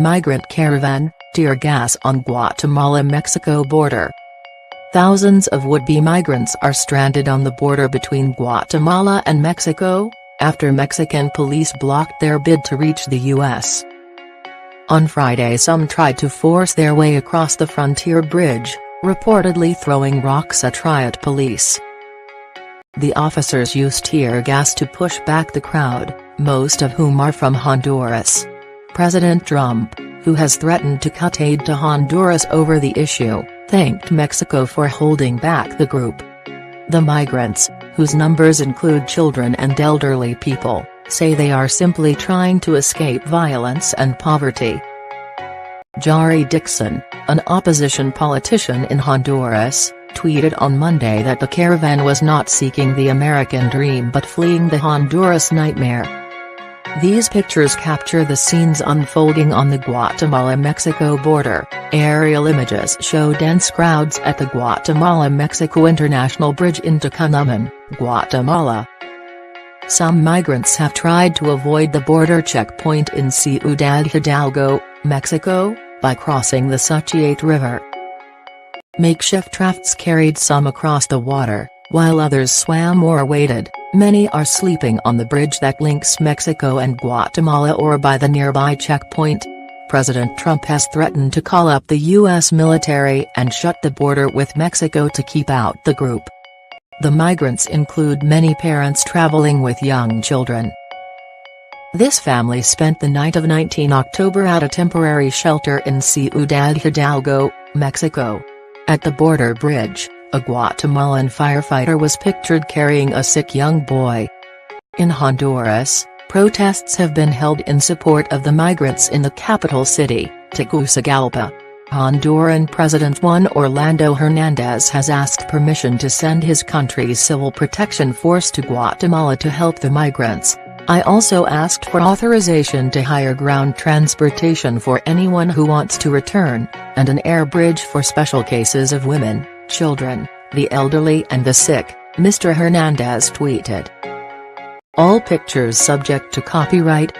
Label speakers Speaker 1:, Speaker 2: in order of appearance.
Speaker 1: Migrant caravan, tear gas on Guatemala-Mexico border. Thousands of would-be migrants are stranded on the border between Guatemala and Mexico, after Mexican police blocked their bid to reach the U.S. On Friday, some tried to force their way across the frontier bridge, reportedly throwing rocks at riot police. The officers used tear gas to push back the crowd, most of whom are from Honduras. President Trump, who has threatened to cut aid to Honduras over the issue, thanked Mexico for holding back the group. The migrants, whose numbers include children and elderly people, say they are simply trying to escape violence and poverty. Jari Dixon, an opposition politician in Honduras, tweeted on Monday that the caravan was not seeking the American dream but fleeing the Honduras nightmare. These pictures capture the scenes unfolding on the Guatemala-Mexico border. Aerial images show dense crowds at the Guatemala-Mexico International Bridge in Tocumen, Guatemala. Some migrants have tried to avoid the border checkpoint in Ciudad Hidalgo, Mexico, by crossing the Suchiate River. Makeshift rafts carried some across the water, while others swam or waded. Many are sleeping on the bridge that links Mexico and Guatemala or by the nearby checkpoint. President Trump has threatened to call up the U.S. military and shut the border with Mexico to keep out the group. The migrants include many parents traveling with young children. This family spent the night of 19 October at a temporary shelter in Ciudad Hidalgo, Mexico. At the border bridge, a Guatemalan firefighter was pictured carrying a sick young boy. In Honduras, protests have been held in support of the migrants in the capital city, Tegucigalpa. Honduran President Juan Orlando Hernández has asked permission to send his country's civil protection force to Guatemala to help the migrants. I also asked for authorization to hire ground transportation for anyone who wants to return, and an air bridge for special cases of women, children, the elderly and the sick, Mr. Hernandez tweeted. All pictures subject to copyright,